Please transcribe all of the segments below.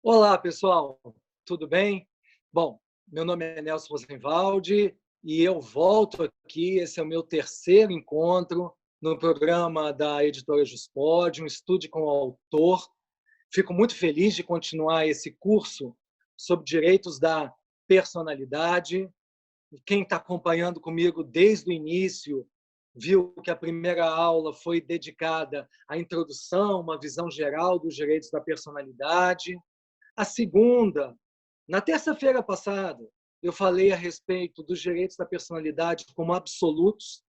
Olá, pessoal, tudo bem? Bom, meu nome é Nelson Rosenwaldi e eu volto aqui. Esse é o meu terceiro encontro no programa da editora Juspod, um estude com o autor. Fico muito feliz de continuar esse curso sobre direitos da personalidade. Quem está acompanhando comigo desde o início viu que a primeira aula foi dedicada à introdução, uma visão geral dos direitos da personalidade. A segunda, na terça-feira passada, eu falei a respeito dos direitos da personalidade como absolutos,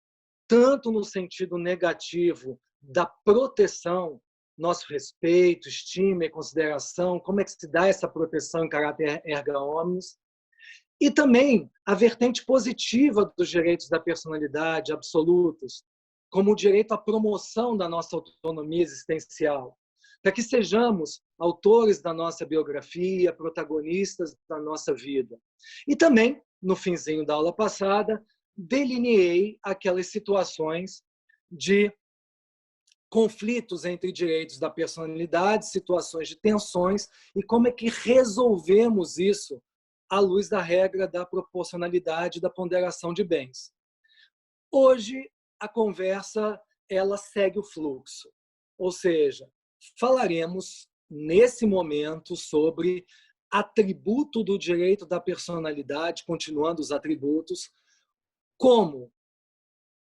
tanto no sentido negativo da proteção, nosso respeito, estima e consideração, como é que se dá essa proteção em caráter erga omnes, e também a vertente positiva dos direitos da personalidade absolutos, como o direito à promoção da nossa autonomia existencial, para que sejamos autores da nossa biografia, protagonistas da nossa vida. E também, no finzinho da aula passada, delineei aquelas situações de conflitos entre direitos da personalidade, situações de tensões, e como é que resolvemos isso à luz da regra da proporcionalidade e da ponderação de bens. Hoje, a conversa ela segue o fluxo, ou seja, falaremos nesse momento sobre atributo do direito da personalidade, continuando os atributos, como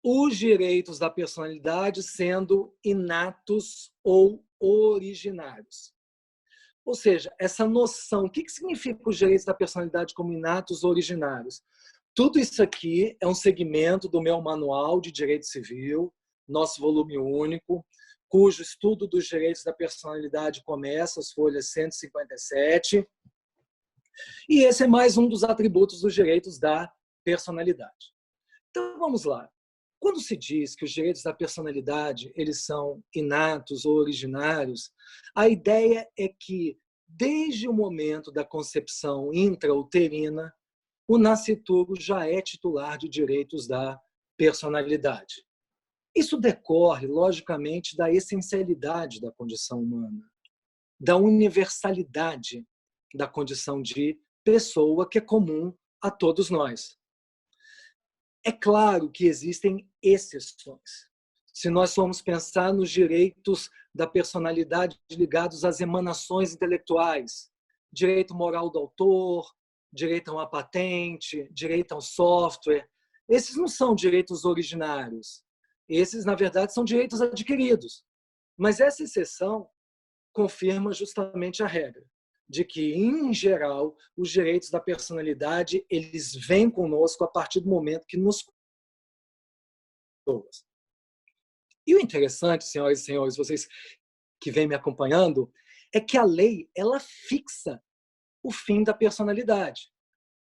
os direitos da personalidade sendo inatos ou originários. Ou seja, essa noção, o que significa os direitos da personalidade como inatos ou originários? Tudo isso aqui é um segmento do meu manual de direito civil, nosso volume único, cujo estudo dos direitos da personalidade começa as folhas 157. E esse é mais um dos atributos dos direitos da personalidade. Então, vamos lá. Quando se diz que os direitos da personalidade eles são inatos ou originários, a ideia é que, desde o momento da concepção intrauterina, o nascituro já é titular de direitos da personalidade. Isso decorre, logicamente, da essencialidade da condição humana, da universalidade da condição de pessoa que é comum a todos nós. É claro que existem exceções. Se nós formos pensar nos direitos da personalidade ligados às emanações intelectuais, direito moral do autor, direito a uma patente, direito ao software, esses não são direitos originários. Esses, na verdade, são direitos adquiridos. Mas essa exceção confirma justamente a regra de que, em geral, os direitos da personalidade eles vêm conosco a partir do momento que nos pessoas. E o interessante, senhoras e senhores, vocês que vêm me acompanhando, é que a lei ela fixa o fim da personalidade.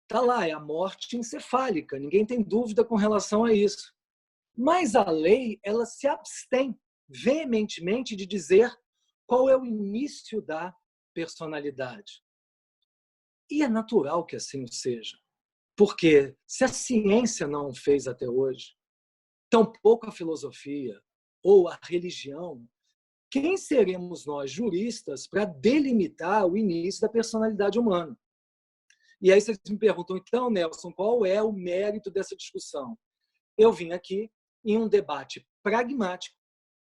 Está lá, é a morte encefálica, ninguém tem dúvida com relação a isso. Mas a lei ela se abstém veementemente de dizer qual é o início da personalidade. E é natural que assim seja, porque se a ciência não o fez até hoje, tampouco a filosofia ou a religião, quem seremos nós, juristas, para delimitar o início da personalidade humana? E aí vocês me perguntam, então, Nelson, qual é o mérito dessa discussão? Eu vim aqui em um debate pragmático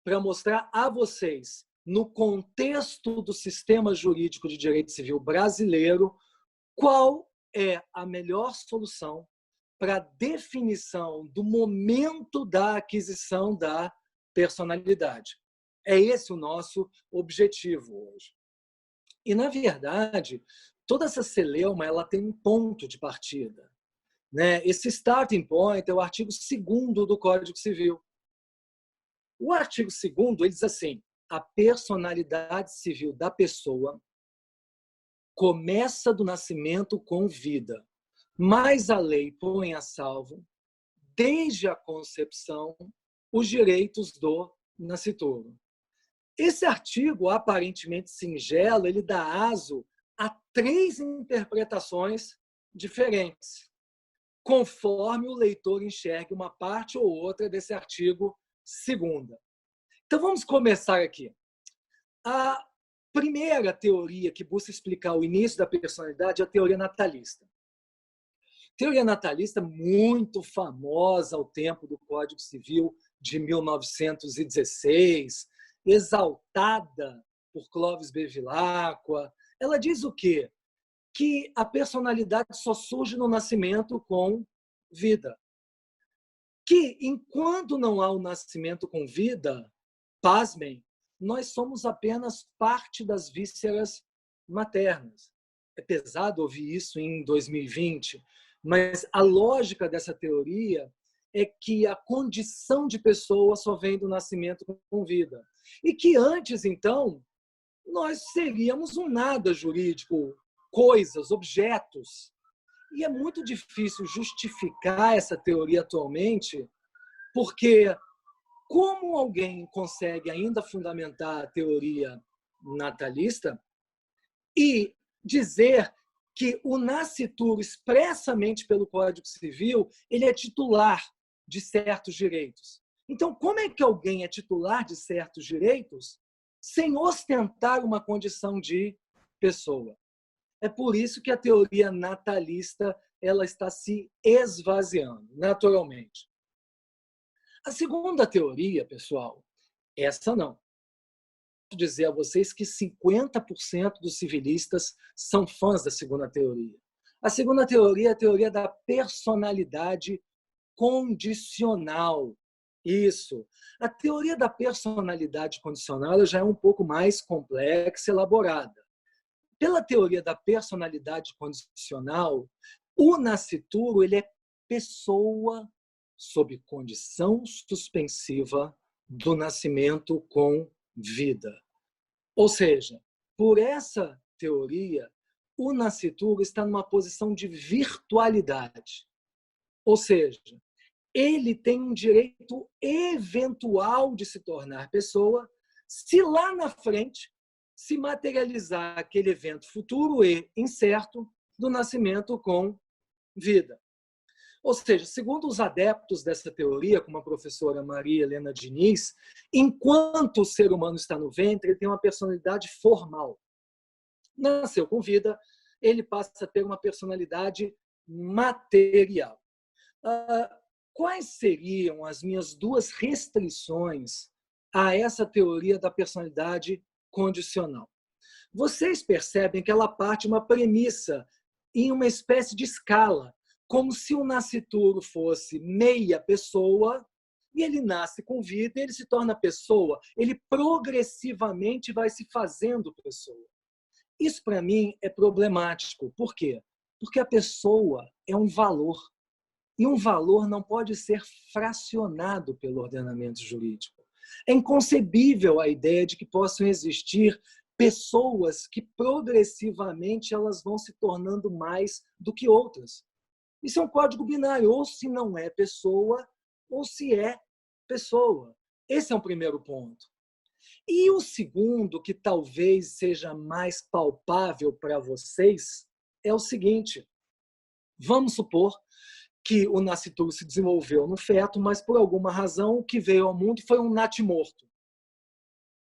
para mostrar a vocês, no contexto do sistema jurídico de direito civil brasileiro, qual é a melhor solução para a definição do momento da aquisição da personalidade. É esse o nosso objetivo hoje. E, na verdade, toda essa celeuma ela tem um ponto de partida. Né? Esse starting point é o artigo 2º do Código Civil. O artigo 2º ele diz assim: a personalidade civil da pessoa começa do nascimento com vida, mas a lei põe a salvo, desde a concepção, os direitos do nascituro. Esse artigo, aparentemente singelo, ele dá aso a 3 interpretações diferentes, conforme o leitor enxergue uma parte ou outra desse artigo 2º. Então, vamos começar aqui. A primeira teoria que busca explicar o início da personalidade é a teoria natalista. Teoria natalista muito famosa ao tempo do Código Civil de 1916, exaltada por Clóvis Bevilacqua. Ela diz o quê? Que a personalidade só surge no nascimento com vida. Que, enquanto não há o nascimento com vida, pasmem, nós somos apenas parte das vísceras maternas. É pesado ouvir isso em 2020, mas a lógica dessa teoria é que a condição de pessoa só vem do nascimento com vida. E que antes, então, nós seríamos um nada jurídico, coisas, objetos. E é muito difícil justificar essa teoria atualmente, porque como alguém consegue ainda fundamentar a teoria natalista e dizer que o nascituro, expressamente pelo Código Civil, ele é titular de certos direitos. Então, como é que alguém é titular de certos direitos sem ostentar uma condição de pessoa? É por isso que a teoria natalista ela está se esvaziando, naturalmente. A segunda teoria, pessoal, essa não. Vou dizer a vocês que 50% dos civilistas são fãs da segunda teoria. A segunda teoria é a teoria da personalidade condicional. Isso. A teoria da personalidade condicional já é um pouco mais complexa e elaborada. Pela teoria da personalidade condicional, o nascituro ele é pessoa sob condição suspensiva do nascimento com vida. Ou seja, por essa teoria, o nascituro está numa posição de virtualidade. Ou seja, ele tem um direito eventual de se tornar pessoa se lá na frente se materializar aquele evento futuro e incerto do nascimento com vida. Ou seja, segundo os adeptos dessa teoria, como a professora Maria Helena Diniz, enquanto o ser humano está no ventre, ele tem uma personalidade formal. Nasceu com vida, ele passa a ter uma personalidade material. Quais seriam as minhas duas restrições a essa teoria da personalidade condicional? Vocês percebem que ela parte de uma premissa em uma espécie de escala, como se o nascituro fosse meia pessoa e ele nasce com vida e ele se torna pessoa. Ele progressivamente vai se fazendo pessoa. Isso, para mim, é problemático. Por quê? Porque a pessoa é um valor. E um valor não pode ser fracionado pelo ordenamento jurídico. É inconcebível a ideia de que possam existir pessoas que progressivamente elas vão se tornando mais do que outras. Isso é um código binário, ou se não é pessoa, ou se é pessoa. Esse é um primeiro ponto. E o segundo, que talvez seja mais palpável para vocês, é o seguinte. Vamos supor que o nascituro se desenvolveu no feto, mas por alguma razão o que veio ao mundo foi um natimorto.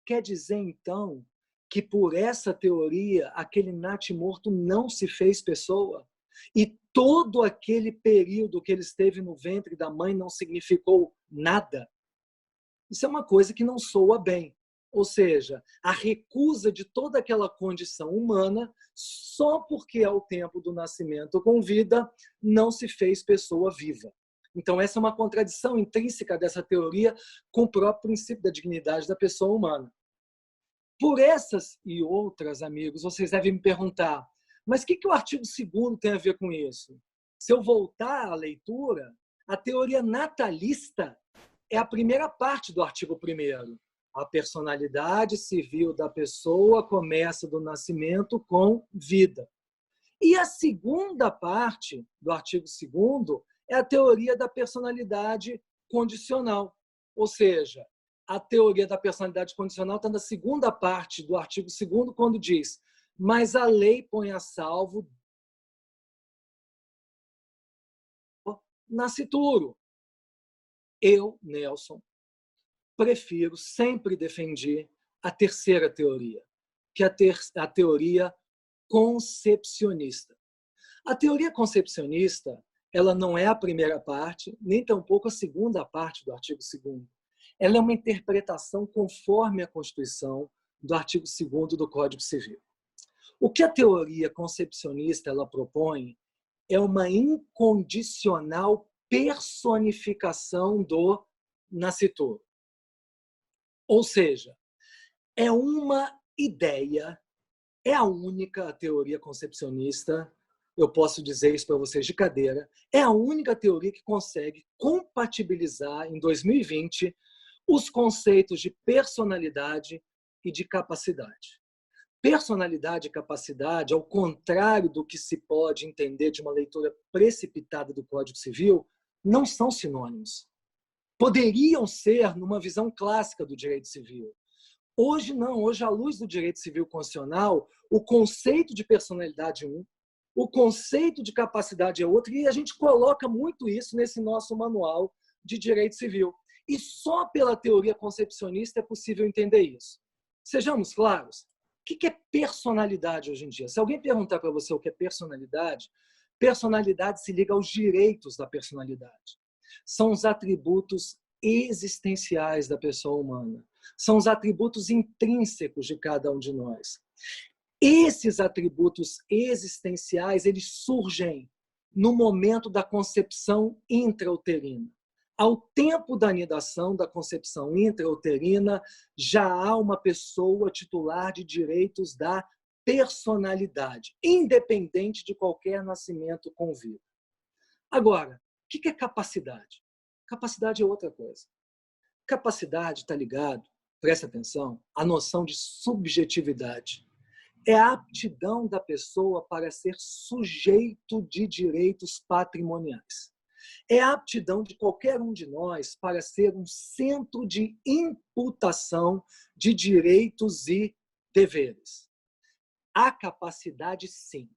Quer dizer, então, que por essa teoria, aquele natimorto não se fez pessoa? E todo aquele período que ele esteve no ventre da mãe não significou nada? Isso é uma coisa que não soa bem. Ou seja, a recusa de toda aquela condição humana só porque ao tempo do nascimento com vida não se fez pessoa viva. Então, essa é uma contradição intrínseca dessa teoria com o próprio princípio da dignidade da pessoa humana. Por essas e outras, amigos, vocês devem me perguntar, mas o que o artigo 2º tem a ver com isso? Se eu voltar à leitura, a teoria natalista é a primeira parte do artigo 1º. A personalidade civil da pessoa começa do nascimento com vida. E a segunda parte do artigo 2º é a teoria da personalidade condicional. Ou seja, a teoria da personalidade condicional está na segunda parte do artigo 2º, quando diz: mas a lei põe a salvo o nascituro. Eu, Nelson, sempre defendi a terceira teoria. que a teoria concepcionista. A teoria concepcionista, ela não é a primeira parte, nem tampouco a segunda parte do artigo 2º. Ela é uma interpretação conforme a Constituição do artigo 2º do Código Civil. O que a teoria concepcionista ela propõe é uma incondicional personificação do nascituro. Ou seja, é uma ideia, é a única teoria concepcionista, eu posso dizer isso para vocês de cadeira, é a única teoria que consegue compatibilizar em 2020 os conceitos de personalidade e de capacidade. Personalidade e capacidade, ao contrário do que se pode entender de uma leitura precipitada do Código Civil, não são sinônimos. Poderiam ser numa visão clássica do direito civil. Hoje não, hoje à luz do direito civil constitucional, o conceito de personalidade é um, o conceito de capacidade é outro, e a gente coloca muito isso nesse nosso manual de direito civil. E só pela teoria concepcionista é possível entender isso. Sejamos claros, o que é personalidade hoje em dia? Se alguém perguntar para você o que é personalidade, personalidade se liga aos direitos da personalidade. São os atributos existenciais da pessoa humana. São os atributos intrínsecos de cada um de nós. Esses atributos existenciais, eles surgem no momento da concepção intrauterina. Ao tempo da anidação, da concepção intrauterina, já há uma pessoa titular de direitos da personalidade, independente de qualquer nascimento com vida. Agora, o que é capacidade? Capacidade é outra coisa. Capacidade está ligado, presta atenção, à noção de subjetividade. É a aptidão da pessoa para ser sujeito de direitos patrimoniais. É a aptidão de qualquer um de nós para ser um centro de imputação de direitos e deveres. A capacidade, sim,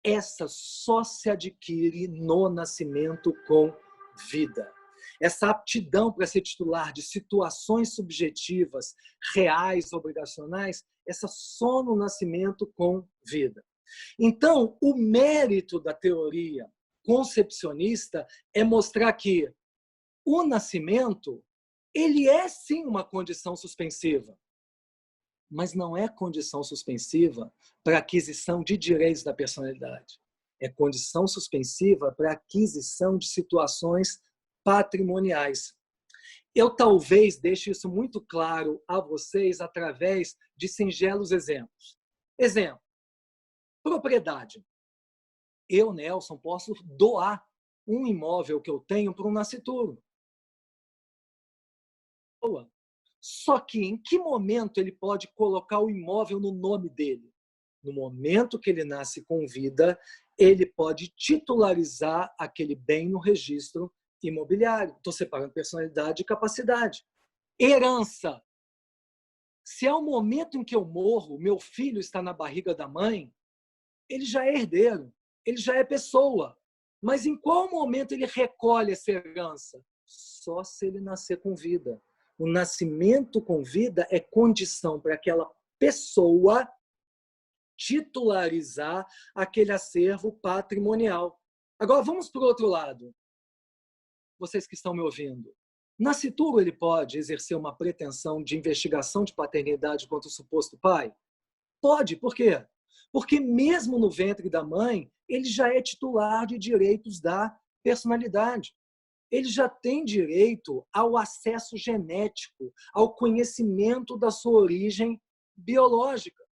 essa só se adquire no nascimento com vida. Essa aptidão para ser titular de situações subjetivas, reais, obrigacionais, essa só no nascimento com vida. Então, o mérito da teoria concepcionista é mostrar que o nascimento, ele é sim uma condição suspensiva, mas não é condição suspensiva para aquisição de direitos da personalidade. É condição suspensiva para aquisição de situações patrimoniais. Eu talvez deixe isso muito claro a vocês através de singelos exemplos. Exemplo, propriedade. Eu, Nelson, posso doar um imóvel que eu tenho para um nascituro. Só que em que momento ele pode colocar o imóvel no nome dele? No momento que ele nasce com vida, ele pode titularizar aquele bem no registro imobiliário. Estou separando personalidade e capacidade. Herança. Se é o momento em que eu morro, meu filho está na barriga da mãe, ele já é herdeiro, ele já é pessoa. Mas em qual momento ele recolhe essa herança? Só se ele nascer com vida. O nascimento com vida é condição para aquela pessoa titularizar aquele acervo patrimonial. Agora, vamos para o outro lado. Vocês que estão me ouvindo. Nascituro, ele pode exercer uma pretensão de investigação de paternidade contra o suposto pai? Pode. Por quê? Porque mesmo no ventre da mãe, ele já é titular de direitos da personalidade. Ele já tem direito ao acesso genético, ao conhecimento da sua origem biológica.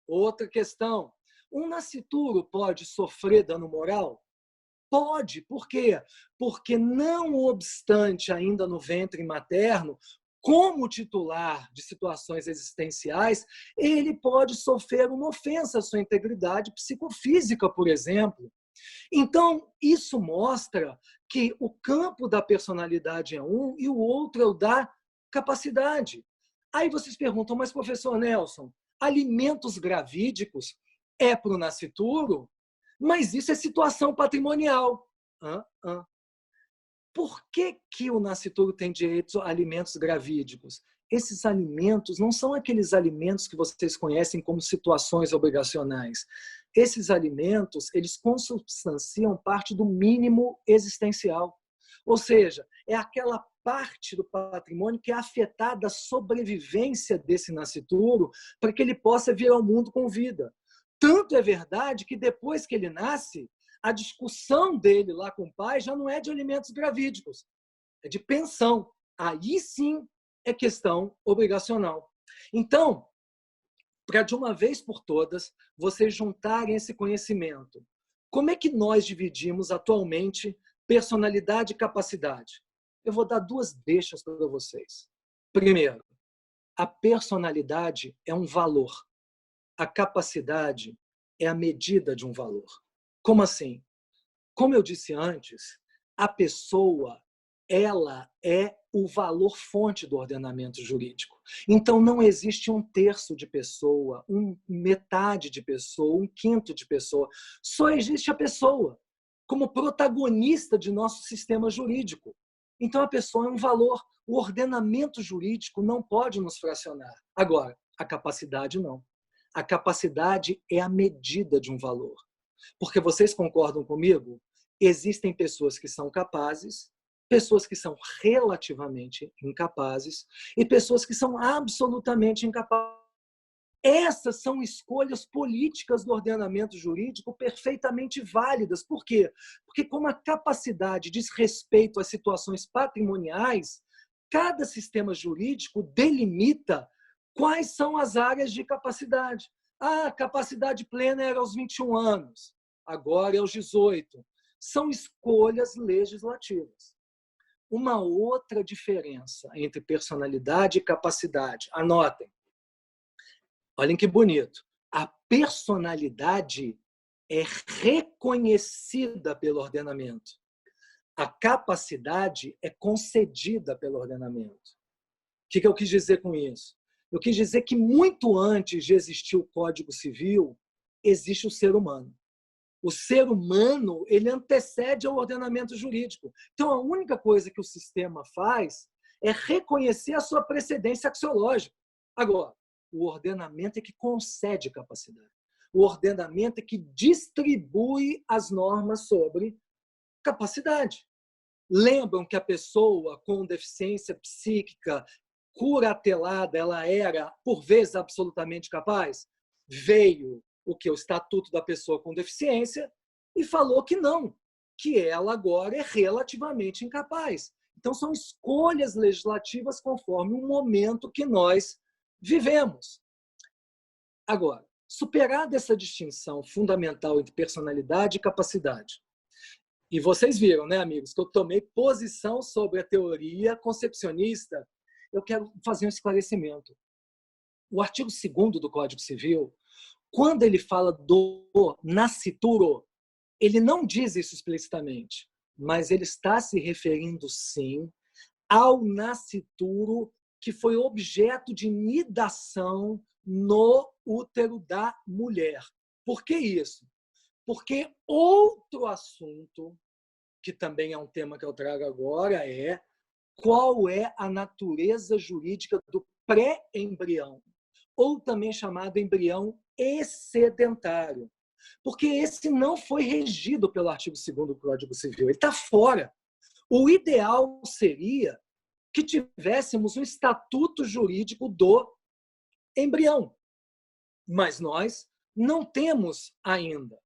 Outra questão. Um nascituro pode sofrer dano moral? Pode. Por quê? Porque, não obstante ainda no ventre materno, como titular de situações existenciais, ele pode sofrer uma ofensa à sua integridade psicofísica, por exemplo. Então, isso mostra que o campo da personalidade é um e o outro é o da capacidade. Aí vocês perguntam, mas professor Nelson, alimentos gravídicos é para o nascituro? Mas isso é situação patrimonial. Por que o nascituro tem direito a alimentos gravídicos? esses alimentos não são aqueles alimentos que vocês conhecem como situações obrigacionais. Esses alimentos, eles consubstanciam parte do mínimo existencial. Ou seja, é aquela parte do patrimônio que é afetada da sobrevivência desse nascituro para que ele possa vir ao mundo com vida. Tanto é verdade que depois que ele nasce, a discussão dele lá com o pai já não é de alimentos gravídicos, é de pensão. Aí sim é questão obrigacional. Então, para de uma vez por todas, vocês juntarem esse conhecimento. Como é que nós dividimos atualmente personalidade e capacidade? Eu vou dar duas deixas para vocês. Primeiro, a personalidade é um valor. A capacidade é a medida de um valor. Como assim? Como eu disse antes, a pessoa, ela é o valor fonte do ordenamento jurídico. Então, não existe um terço de pessoa, metade de pessoa, um quinto de pessoa. Só existe a pessoa como protagonista de nosso sistema jurídico. Então, a pessoa é um valor. O ordenamento jurídico não pode nos fracionar. Agora, a capacidade não. A capacidade é a medida de um valor. Porque vocês concordam comigo? Existem pessoas que são capazes, pessoas que são relativamente incapazes e pessoas que são absolutamente incapazes. Essas são escolhas políticas do ordenamento jurídico perfeitamente válidas. Por quê? Porque como a capacidade diz respeito às situações patrimoniais, cada sistema jurídico delimita quais são as áreas de capacidade. A capacidade plena era aos 21 anos, agora é aos 18. São escolhas legislativas. Uma outra diferença entre personalidade e capacidade, anotem. Olhem que bonito. A personalidade é reconhecida pelo ordenamento. A capacidade é concedida pelo ordenamento. O que eu quis dizer com isso? Eu quis dizer que muito antes de existir o Código Civil, existe o ser humano. O ser humano, ele antecede ao ordenamento jurídico. Então, a única coisa que o sistema faz é reconhecer a sua precedência axiológica. Agora, o ordenamento é que concede capacidade. O ordenamento é que distribui as normas sobre capacidade. Lembram que a pessoa com deficiência psíquica curatelada, ela era, por vezes, absolutamente capaz? Veio o que? O Estatuto da Pessoa com Deficiência e falou que não, que ela agora é relativamente incapaz. Então, são escolhas legislativas conforme o momento que nós vivemos. Agora, superada essa distinção fundamental entre personalidade e capacidade, e vocês viram, né, amigos, que eu tomei posição sobre a teoria concepcionista, eu quero fazer um esclarecimento. O artigo 2º do Código Civil, quando ele fala do nascituro, ele não diz isso explicitamente, mas ele está se referindo, sim, ao nascituro que foi objeto de nidação no útero da mulher. Por que isso? Porque outro assunto, que também é um tema que eu trago agora, é qual é a natureza jurídica do pré-embrião, ou também chamado embrião excedentário. Porque esse não foi regido pelo artigo 2º do Código Civil, ele está fora. O ideal seria que tivéssemos um estatuto jurídico do embrião, mas nós não temos ainda.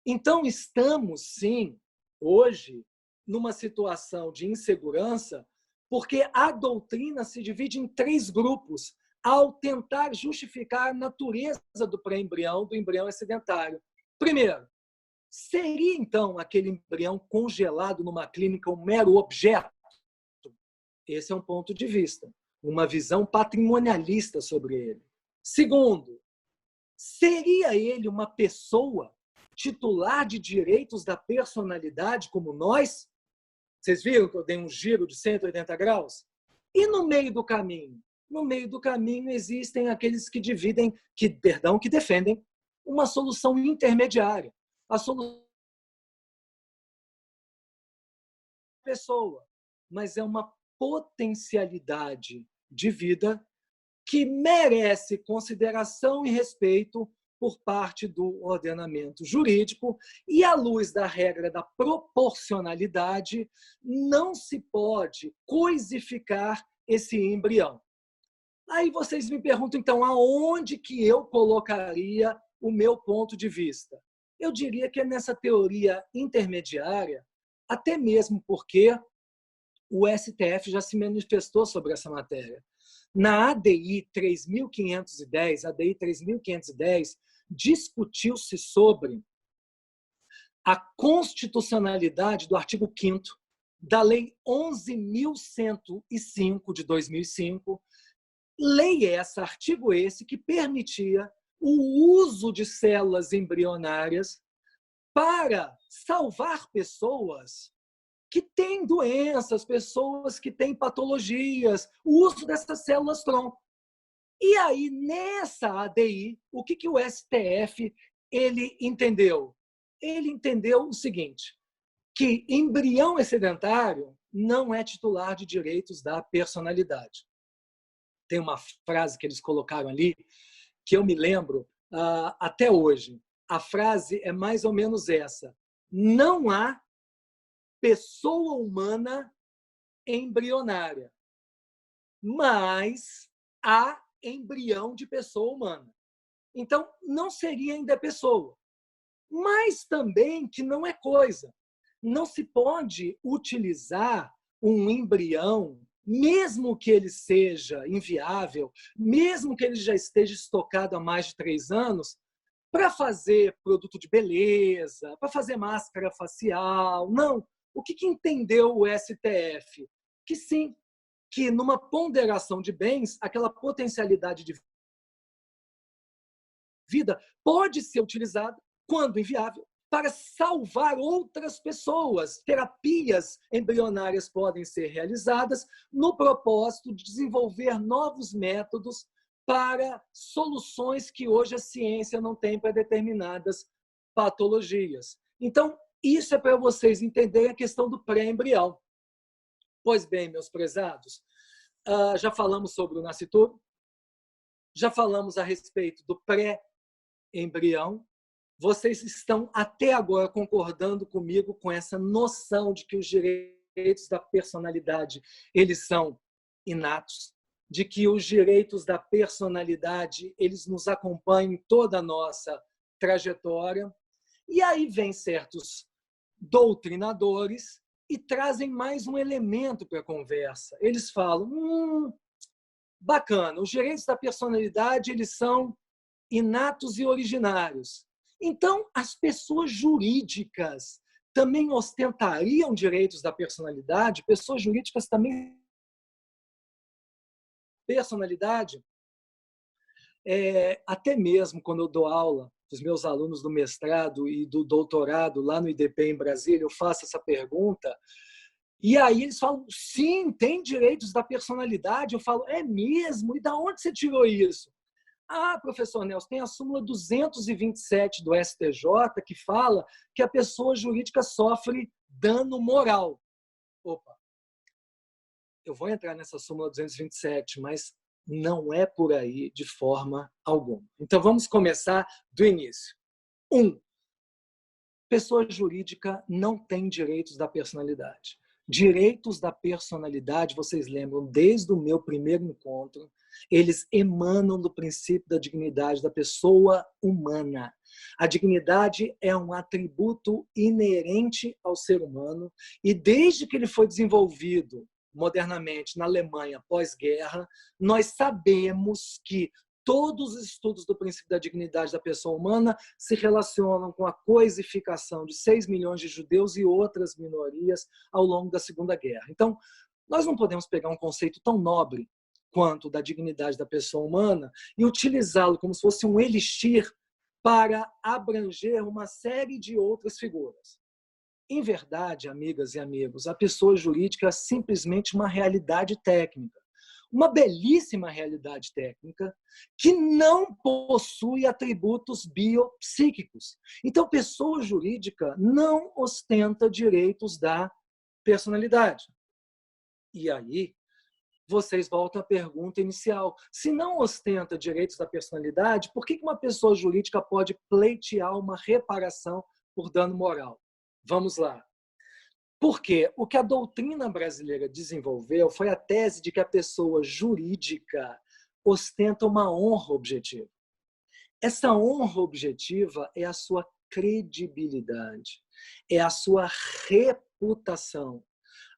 Então, estamos, sim, hoje, numa situação de insegurança, porque a doutrina se divide em 3 grupos ao tentar justificar a natureza do pré-embrião, do embrião excedentário. Primeiro, seria, então, aquele embrião congelado numa clínica um mero objeto? Esse é um ponto de vista, uma visão patrimonialista sobre ele. Segundo, seria ele uma pessoa titular de direitos da personalidade como nós? Vocês viram que eu dei um giro de 180 graus? E no meio do caminho? No meio do caminho existem aqueles que que defendem uma solução intermediária. A solução é pessoa, mas é uma potencialidade de vida que merece consideração e respeito por parte do ordenamento jurídico e, à luz da regra da proporcionalidade, não se pode coisificar esse embrião. Aí vocês me perguntam, então, aonde que eu colocaria o meu ponto de vista? Eu diria que é nessa teoria intermediária, até mesmo porque o STF já se manifestou sobre essa matéria. Na ADI 3.510, discutiu-se sobre a constitucionalidade do artigo 5º da Lei 11.105, de 2005, lei essa, artigo esse, que permitia o uso de células embrionárias para salvar pessoas que têm doenças, pessoas que têm patologias, o uso dessas células-tronco. E aí, nessa ADI, o que o STF ele entendeu? Ele entendeu o seguinte, que embrião excedentário não é titular de direitos da personalidade. Tem uma frase que eles colocaram ali, que eu me lembro até hoje. A frase é mais ou menos essa: não há pessoa humana embrionária, mas há embrião de pessoa humana. Então, não seria ainda pessoa, mas também que não é coisa. Não se pode utilizar um embrião, mesmo que ele seja inviável, mesmo que ele já esteja estocado há mais de 3 anos, para fazer produto de beleza, para fazer máscara facial. Não. O que entendeu o STF? Que sim, que numa ponderação de bens, aquela potencialidade de vida pode ser utilizada, quando inviável, para salvar outras pessoas. Terapias embrionárias podem ser realizadas no propósito de desenvolver novos métodos para soluções que hoje a ciência não tem para determinadas patologias. Então, isso é para vocês entenderem a questão do pré-embrião. Pois bem, meus prezados, já falamos sobre o nascituro, já falamos a respeito do pré-embrião. Vocês estão até agora concordando comigo com essa noção de que os direitos da personalidade eles são inatos, de que os direitos da personalidade eles nos acompanham em toda a nossa trajetória. E aí vem certos doutrinadores e trazem mais um elemento para a conversa. Eles falam, bacana, os direitos da personalidade eles são inatos e originários. Então, as pessoas jurídicas também ostentariam direitos da personalidade? Pessoas jurídicas também personalidade? Até mesmo quando eu dou aula para os meus alunos do mestrado e do doutorado lá no IDP em Brasília, eu faço essa pergunta, e aí eles falam, sim, tem direitos da personalidade. Eu falo, é mesmo? E da onde você tirou isso? Ah, professor Nelson, tem a súmula 227 do STJ que fala que a pessoa jurídica sofre dano moral. Opa, eu vou entrar nessa súmula 227, mas não é por aí de forma alguma. Então, vamos começar do início. 1. Pessoa jurídica não tem direitos da personalidade. Direitos da personalidade, vocês lembram, desde o meu primeiro encontro, eles emanam do princípio da dignidade da pessoa humana. A dignidade é um atributo inerente ao ser humano e desde que ele foi desenvolvido modernamente na Alemanha pós-guerra, nós sabemos que todos os estudos do princípio da dignidade da pessoa humana se relacionam com a coisificação de 6 milhões de judeus e outras minorias ao longo da Segunda Guerra. Então, nós não podemos pegar um conceito tão nobre quanto da dignidade da pessoa humana e utilizá-lo como se fosse um elixir para abranger uma série de outras figuras. Em verdade, amigas e amigos, a pessoa jurídica é simplesmente uma realidade técnica. Uma belíssima realidade técnica que não possui atributos biopsíquicos. Então, pessoa jurídica não ostenta direitos da personalidade. E aí, vocês voltam à pergunta inicial. Se não ostenta direitos da personalidade, por que uma pessoa jurídica pode pleitear uma reparação por dano moral? Vamos lá. Porque o que a doutrina brasileira desenvolveu foi a tese de que a pessoa jurídica ostenta uma honra objetiva. Essa honra objetiva é a sua credibilidade, é a sua reputação.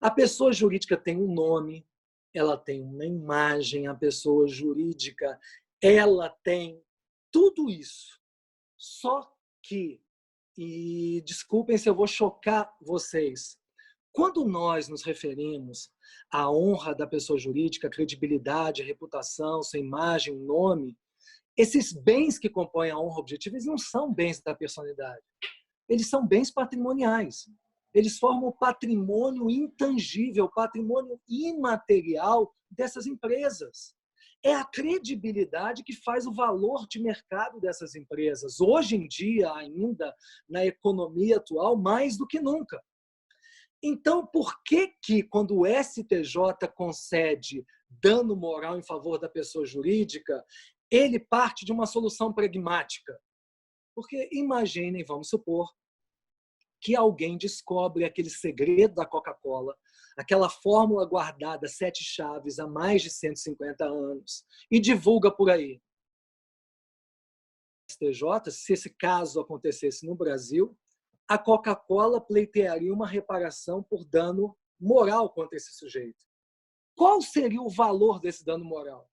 A pessoa jurídica tem um nome, ela tem uma imagem, a pessoa jurídica, ela tem tudo isso. Só que, e desculpem se eu vou chocar vocês, quando nós nos referimos à honra da pessoa jurídica, a credibilidade, a reputação, sua imagem, o nome, esses bens que compõem a honra objetiva, eles não são bens da personalidade. Eles são bens patrimoniais. Eles formam o patrimônio intangível, o patrimônio imaterial dessas empresas. É a credibilidade que faz o valor de mercado dessas empresas. Hoje em dia, ainda, na economia atual, mais do que nunca. Então, por que quando o STJ concede dano moral em favor da pessoa jurídica, ele parte de uma solução pragmática? Porque imaginem, vamos supor, que alguém descobre aquele segredo da Coca-Cola, aquela fórmula guardada 7 chaves há mais de 150 anos, e divulga por aí. STJ, se esse caso acontecesse no Brasil, a Coca-Cola pleitearia uma reparação por dano moral contra esse sujeito. Qual seria o valor desse dano moral?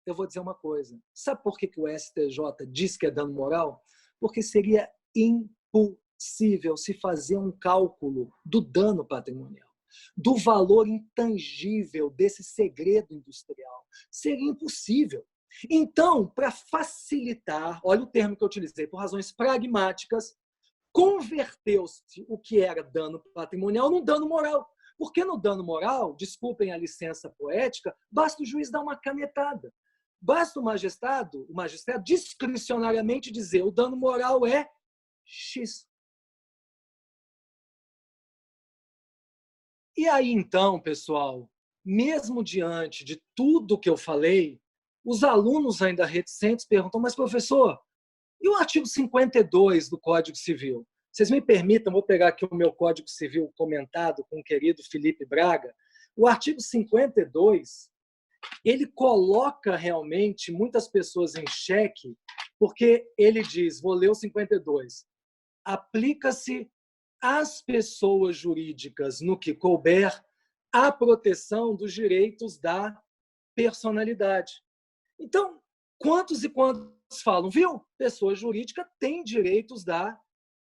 Eu vou dizer uma coisa. Sabe por que o STJ diz que é dano moral? Porque seria impossível se fazer um cálculo do dano patrimonial, do valor intangível desse segredo industrial. Seria impossível. Então, para facilitar, olha o termo que eu utilizei, por razões pragmáticas, converteu-se o que era dano patrimonial num dano moral. Porque no dano moral, desculpem a licença poética, basta o juiz dar uma canetada. Basta o magistrado discricionariamente dizer o dano moral é X. E aí, então, pessoal, mesmo diante de tudo que eu falei, os alunos ainda reticentes perguntam, mas professor, e o artigo 52 do Código Civil? Vocês me permitam, vou pegar aqui o meu Código Civil comentado com o querido Felipe Braga. O artigo 52, ele coloca realmente muitas pessoas em xeque, porque ele diz, vou ler o 52, aplica-se às pessoas jurídicas, no que couber, a proteção dos direitos da personalidade. Então, quantos e quantos falam, viu? Pessoa jurídica tem direitos da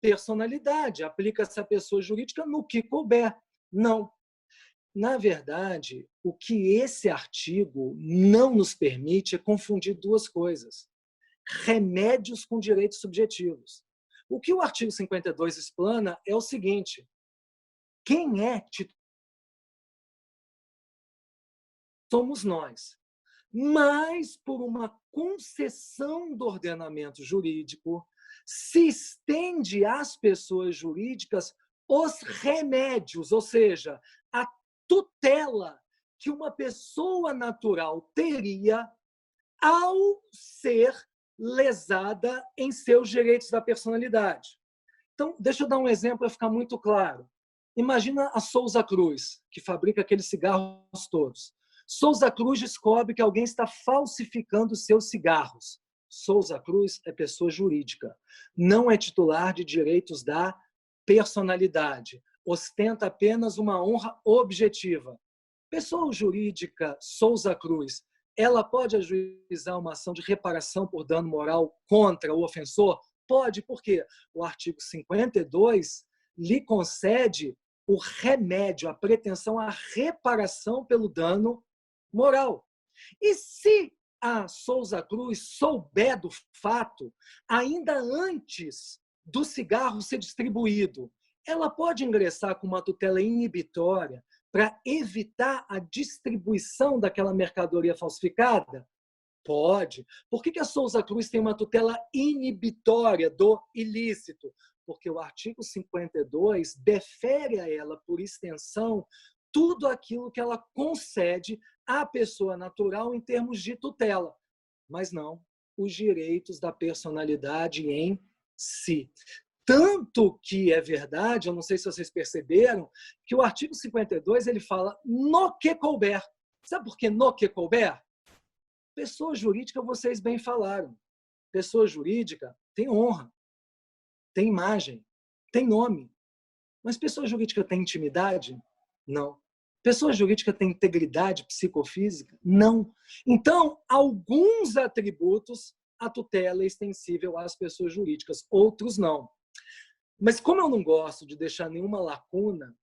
personalidade, aplica-se à pessoa jurídica no que couber. Não. Na verdade, o que esse artigo não nos permite é confundir duas coisas. Remédios com direitos subjetivos. O que o artigo 52 explana é o seguinte, quem é titular? Somos nós. Mas, por uma concessão do ordenamento jurídico, se estende às pessoas jurídicas os remédios, ou seja, a tutela que uma pessoa natural teria ao ser lesada em seus direitos da personalidade. Então, deixa eu dar um exemplo para ficar muito claro. Imagina a Souza Cruz, que fabrica aqueles cigarros todos. Souza Cruz descobre que alguém está falsificando seus cigarros. Souza Cruz é pessoa jurídica, não é titular de direitos da personalidade, ostenta apenas uma honra objetiva. Pessoa jurídica Souza Cruz, ela pode ajuizar uma ação de reparação por dano moral contra o ofensor? Pode, porque o artigo 52 lhe concede o remédio, a pretensão à reparação pelo dano moral. E se a Souza Cruz souber do fato, ainda antes do cigarro ser distribuído, ela pode ingressar com uma tutela inibitória para evitar a distribuição daquela mercadoria falsificada? Pode. Por que a Souza Cruz tem uma tutela inibitória do ilícito? Porque o artigo 52 defere a ela, por extensão, tudo aquilo que ela concede à pessoa natural em termos de tutela, mas não os direitos da personalidade em si. Tanto que é verdade, eu não sei se vocês perceberam, que o artigo 52 ele fala no que couber. Sabe por que no que couber? Pessoa jurídica, vocês bem falaram. Pessoa jurídica tem honra, tem imagem, tem nome. Mas pessoa jurídica tem intimidade? Não. Pessoa jurídica tem integridade psicofísica? Não. Então, alguns atributos a tutela é extensível às pessoas jurídicas, outros não. Mas como eu não gosto de deixar nenhuma lacuna,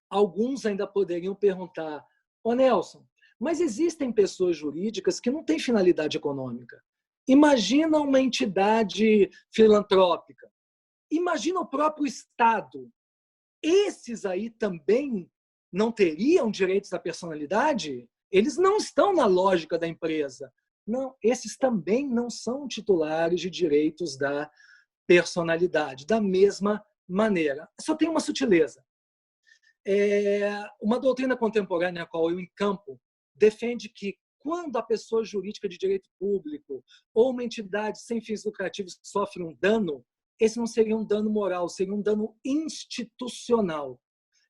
alguns ainda poderiam perguntar: ô Nelson, mas existem pessoas jurídicas que não têm finalidade econômica. Imagina uma entidade filantrópica. Imagina o próprio Estado. Esses aí também não teriam direitos à personalidade? Eles não estão na lógica da empresa. Não, esses também não são titulares de direitos da personalidade, da mesma maneira. Só tem uma sutileza. Uma doutrina contemporânea a qual eu encampo defende que quando a pessoa jurídica de direito público ou uma entidade sem fins lucrativos sofre um dano, esse não seria um dano moral, seria um dano institucional.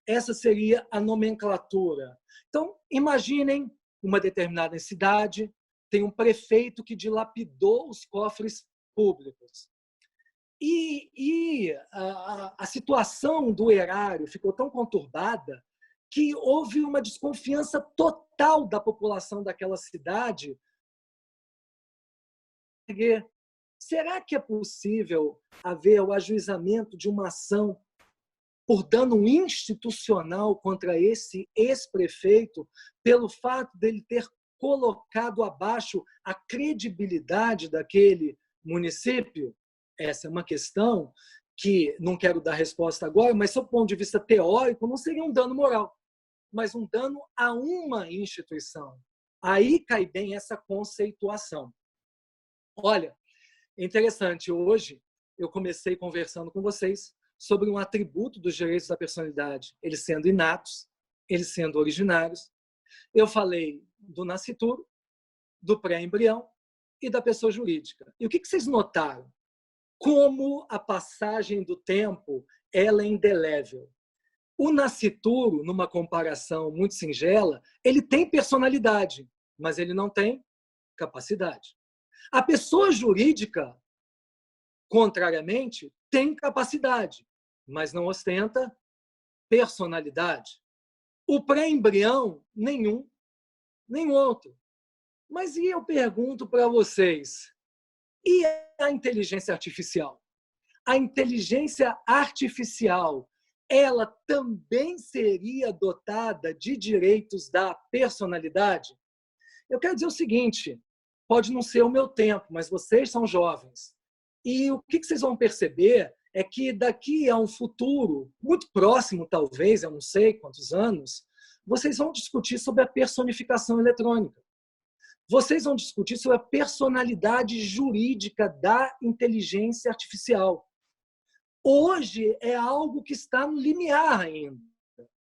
Essa seria a nomenclatura. Então, imaginem uma determinada cidade, tem um prefeito que dilapidou os cofres públicos. E a situação do erário ficou tão conturbada que houve uma desconfiança total da população daquela cidade. Será que é possível haver o ajuizamento de uma ação por dano institucional contra esse ex-prefeito pelo fato dele ter colocado abaixo a credibilidade daquele município? Essa é uma questão que não quero dar resposta agora, mas, sob o ponto de vista teórico, não seria um dano moral, mas um dano a uma instituição. Aí cai bem essa conceituação. Olha, é interessante, hoje eu comecei conversando com vocês sobre um atributo dos direitos da personalidade, eles sendo inatos, eles sendo originários. Eu falei do nascituro, do pré-embrião e da pessoa jurídica. E o que vocês notaram? Como a passagem do tempo ela é indelével. O nascituro, numa comparação muito singela, ele tem personalidade, mas ele não tem capacidade. A pessoa jurídica, contrariamente, tem capacidade, mas não ostenta personalidade. O pré-embrião, nenhum, nem outro. Mas e eu pergunto para vocês, e a inteligência artificial? A inteligência artificial, ela também seria dotada de direitos da personalidade? Eu quero dizer o seguinte, pode não ser o meu tempo, mas vocês são jovens. E o que vocês vão perceber é que daqui a um futuro, muito próximo talvez, eu não sei quantos anos, vocês vão discutir sobre a personificação eletrônica. Vocês vão discutir sobre a personalidade jurídica da inteligência artificial. Hoje é algo que está no limiar ainda.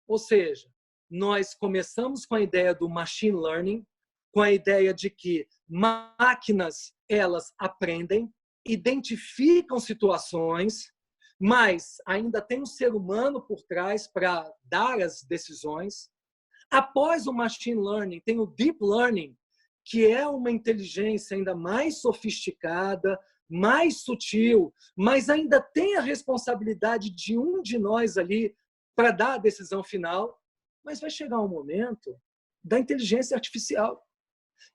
Ou seja, nós começamos com a ideia do machine learning, com a ideia de que máquinas, elas aprendem, identificam situações, mas ainda tem um ser humano por trás para dar as decisões. Após o machine learning, tem o deep learning, que é uma inteligência ainda mais sofisticada, mais sutil, mas ainda tem a responsabilidade de um de nós ali para dar a decisão final. Mas vai chegar um momento da inteligência artificial.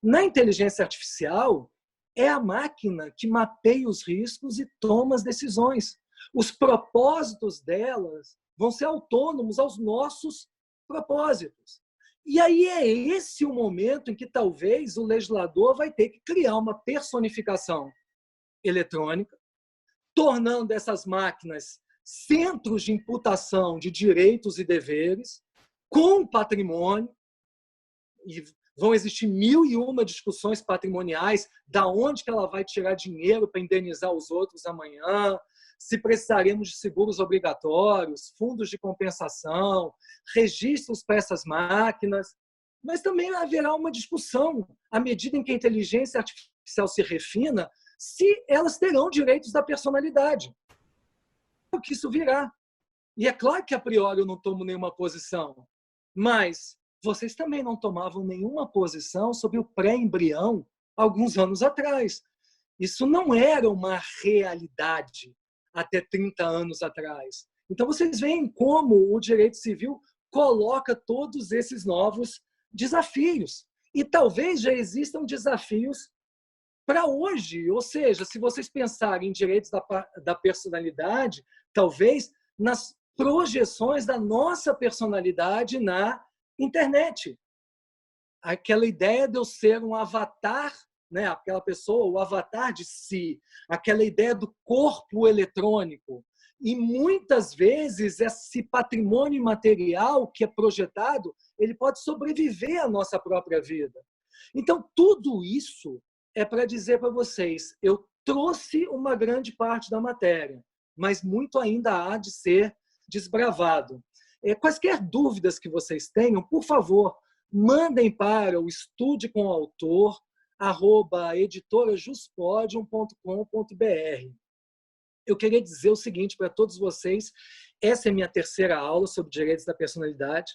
Na inteligência artificial, é a máquina que mapeia os riscos e toma as decisões. Os propósitos delas vão ser autônomos aos nossos propósitos. E aí é esse o momento em que talvez o legislador vai ter que criar uma personificação eletrônica, tornando essas máquinas centros de imputação de direitos e deveres, com patrimônio, e vão existir 1001 discussões patrimoniais, da onde que ela vai tirar dinheiro para indenizar os outros amanhã, se precisaremos de seguros obrigatórios, fundos de compensação, registros para essas máquinas, mas também haverá uma discussão, à medida em que a inteligência artificial se refina, se elas terão direitos da personalidade. O que isso virá. E é claro que, a priori, eu não tomo nenhuma posição, mas vocês também não tomavam nenhuma posição sobre o pré-embrião alguns anos atrás. Isso não era uma realidade até 30 anos atrás. Então, vocês veem como o direito civil coloca todos esses novos desafios. E talvez já existam desafios para hoje. Ou seja, se vocês pensarem em direitos da personalidade, talvez nas projeções da nossa personalidade na internet. Aquela ideia de eu ser um avatar, né? Aquela pessoa, o avatar de si, aquela ideia do corpo eletrônico. E muitas vezes esse patrimônio imaterial que é projetado, ele pode sobreviver à nossa própria vida. Então, tudo isso é para dizer para vocês, eu trouxe uma grande parte da matéria, mas muito ainda há de ser desbravado. Quaisquer dúvidas que vocês tenham, por favor, mandem para o estude com o autor, @editorajuspodium.com.br. Eu queria dizer o seguinte para todos vocês, essa é a minha terceira aula sobre direitos da personalidade.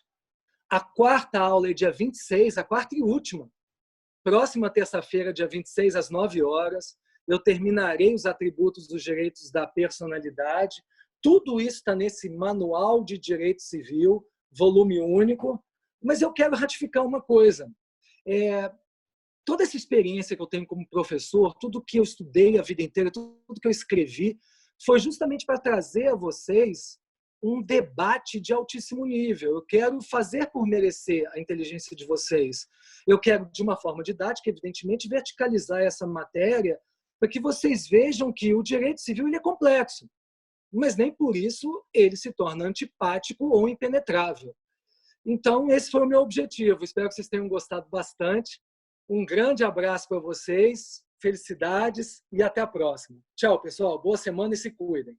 A quarta aula é dia 26, a quarta e última. Próxima terça-feira, dia 26, às 9 horas, eu terminarei os atributos dos direitos da personalidade. Tudo isso está nesse Manual de Direito Civil, volume único. Mas eu quero ratificar uma coisa. Toda essa experiência que eu tenho como professor, tudo que eu estudei a vida inteira, tudo que eu escrevi, foi justamente para trazer a vocês um debate de altíssimo nível. Eu quero fazer por merecer a inteligência de vocês. Eu quero, de uma forma didática, evidentemente, verticalizar essa matéria para que vocês vejam que o direito civil ele é complexo, mas nem por isso ele se torna antipático ou impenetrável. Então, esse foi o meu objetivo. Espero que vocês tenham gostado bastante. Um grande abraço para vocês, felicidades e até a próxima. Tchau, pessoal. Boa semana e se cuidem.